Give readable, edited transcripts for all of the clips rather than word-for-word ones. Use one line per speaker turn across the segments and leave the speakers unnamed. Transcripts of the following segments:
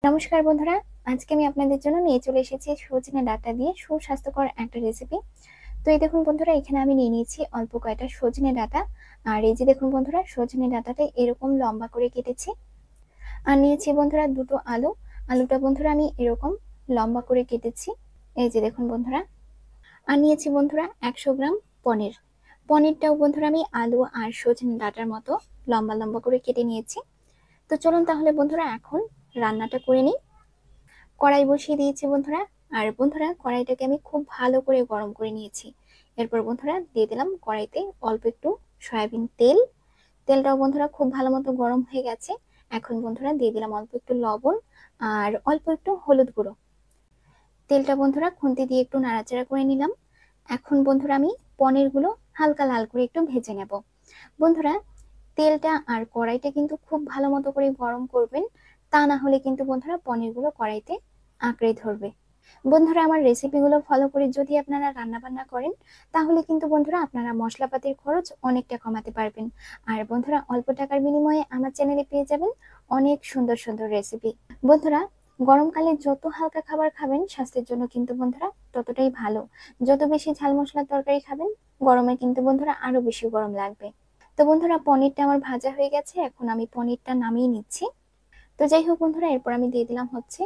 নমস্কার বন্ধুরা, আজকে আমি আপনাদের জন্য নিয়ে চলে এসেছি সজনে ডাঁটা দিয়ে সুস্বাস্থ্যকর একটা রেসিপি। তো এই দেখুন বন্ধুরা, এখানে আমি নিয়ে নিয়েছি অল্প কয়টা সজনে ডাঁটা। আর এই যে দেখুন বন্ধুরা, সজনে ডাঁটাটা এরকম লম্বা করে কেটেছি। আর নিয়েছি বন্ধুরা দুটো আলু। আলুটা বন্ধুরা আমি এরকম লম্বা করে কেটেছি। এই যে দেখুন বন্ধুরা। আর নিয়েছি বন্ধুরা 100 গ্রাম পনির। পনিরটাও বন্ধুরা আমি আলু আর সজনে ডাঁটার মতো লম্বা লম্বা করে কেটে নিয়েছি। তো চলুন তাহলে বন্ধুরা এখন রান্নাটা করে নিই। কড়াই বসিয়ে দিয়েছি বন্ধুরা। আর বন্ধুরা, কড়াইটাকে আমি খুব ভালো করে গরম করে নিয়েছি। এরপর বন্ধুরা দিয়ে দিলাম কড়াইতে অল্প একটু সয়াবিন তেল। তেলটাও বন্ধুরা খুব ভালো মতো গরম হয়ে গেছে। এখন বন্ধুরা দিয়ে দিলাম অল্প একটু লবণ আর অল্প একটু হলুদ গুঁড়ো। তেলটা বন্ধুরা খুন্তি দিয়ে একটু নাড়াচাড়া করে নিলাম। এখন বন্ধুরা আমি পনিরগুলো হালকা লাল করে একটু ভেজে নেব। বন্ধুরা, তেলটা আর কড়াইটা কিন্তু খুব ভালো মতো করে গরম করবেন, তা না হলে কিন্তু বন্ধুরা পনিরগুলো কড়াইতে আঁকড়ে ধরবে। বন্ধুরা, আমার রেসিপিগুলো ফলো করে যদি আপনারা রান্না বান্না করেন, তাহলে কিন্তু বন্ধুরা আপনারা মশলাপাতির খরচ অনেকটা কমাতে পারবেন। আর বন্ধুরা, অল্প টাকার বিনিময়ে আমার চ্যানেলে পেয়ে যাবেন অনেক সুন্দর সুন্দর রেসিপি। বন্ধুরা, গরমকালে যত হালকা খাবার খাবেন স্বাস্থ্যের জন্য কিন্তু বন্ধুরা ততটাই ভালো। যত বেশি ঝাল মশলার তরকারি খাবেন, গরমে কিন্তু বন্ধুরা আরো বেশি গরম লাগবে। তো বন্ধুরা, পনিরটা আমার ভাজা হয়ে গেছে, এখন আমি পনিরটা নামিয়ে নিচ্ছি। তো যাই হোক বন্ধুরা, এরপর আমি দিয়ে দিলাম হচ্ছে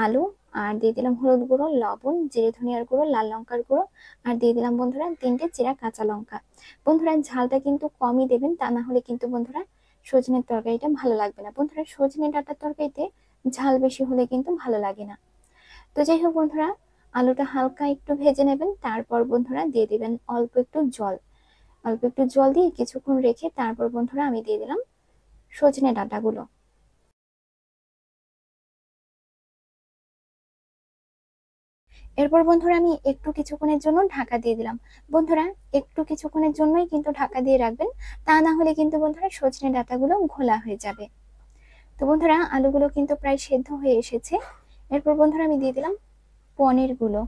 আলু, আর দিয়ে দিলাম হলুদ গুঁড়ো, লবণ, জিরে ধনিয়ার গুঁড়ো, লাল লঙ্কার গুঁড়ো, আর দিয়ে দিলাম বন্ধুরা 3টে চেরা কাঁচা লঙ্কা। বন্ধুরা, ঝালটা কিন্তু কমই দেবেন, তা না হলে কিন্তু বন্ধুরা সজনের তরকারিটা ভালো লাগবে না। বন্ধুরা, সজনে ডাঁটার তরকারিতে ঝাল বেশি হলে কিন্তু ভালো লাগে না। তো যাই হোক বন্ধুরা, আলুটা হালকা একটু ভেজে নেবেন। তারপর বন্ধুরা দিয়ে দিবেন অল্প একটু জল। অল্প একটু জল দিয়ে কিছুক্ষণ রেখে তারপর বন্ধুরা আমি দিয়ে দিলাম সজনে ডাঁটাগুলো। এরপর বন্ধুরা আমি একটু কিছুক্ষণের জন্য ঢাকা দিয়ে দিলাম। বন্ধুরা, একটু কিছুক্ষণের জন্যই কিন্তু ঢাকা দিয়ে রাখবেন, তা না হলে কিন্তু বন্ধুরা সজনে ডাঁটাগুলো ঘোলা হয়ে যাবে। তো বন্ধুরা, আলুগুলো কিন্তু প্রায় সেদ্ধ হয়ে এসেছে। এরপর বন্ধুরা আমি দিয়ে দিলাম পনিরগুলো।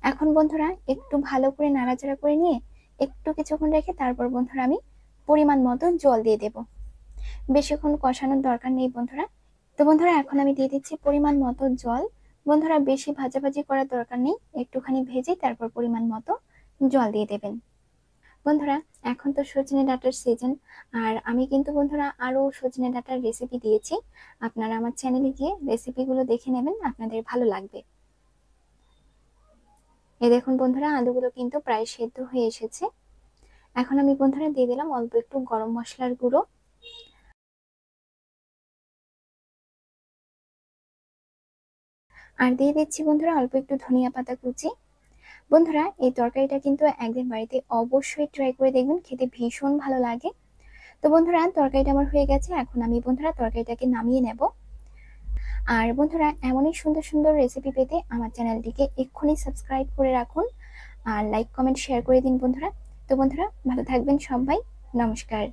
এখন বন্ধুরা একটু ভালো করে নাড়াচাড়া করে নিয়ে একটু কিছুক্ষণ রেখে তারপর বন্ধুরা আমি পরিমাণ মতো জল দিয়ে দেব। বেশিক্ষণ কষানোর দরকার নেই বন্ধুরা। তো বন্ধুরা, এখন আমি দিয়ে দিচ্ছি পরিমাণ মতো জল। বন্ধুরা, বেশি ভাজাভাজি করার দরকার নেই, একটুখানি ভেজে তারপর পরিমাণ মতো জল দিয়ে দেবেন। বন্ধুরা, এখন তো সজনে ডাঁটার সিজন, আর আমি কিন্তু বন্ধুরা আরো সজনে ডাঁটার রেসিপি দিয়েছি। আপনারা আমার চ্যানেলে গিয়ে রেসিপিগুলো দেখে নেবেন, আপনাদের ভালো লাগবে। এই দেখুন বন্ধুরা, আলুগুলো কিন্তু প্রায় সেদ্ধ হয়ে এসেছে। এখন আমি বন্ধুরা দিয়ে দিলাম অল্প একটু গরম মশলার গুঁড়ো, আর দিয়ে দিচ্ছি বন্ধুরা অল্প একটু ধনিয়া পাতা কুচি। বন্ধুরা, এই তরকারিটা কিন্তু একদিন বাড়িতে অবশ্যই ট্রাই করে দেখবেন, খেতে ভীষণ ভালো লাগে। তো বন্ধুরা, তরকারিটা আমার হয়ে গেছে, এখন আমি বন্ধুরা তরকারিটাকে নামিয়ে নেব। আর বন্ধুরা, এমনই সুন্দর সুন্দর রেসিপি পেতে আমার চ্যানেলটিকে এক্ষুনি সাবস্ক্রাইব করে রাখুন, আর লাইক কমেন্ট শেয়ার করে দিন বন্ধুরা। তো বন্ধুরা, ভালো থাকবেন সবাই। নমস্কার।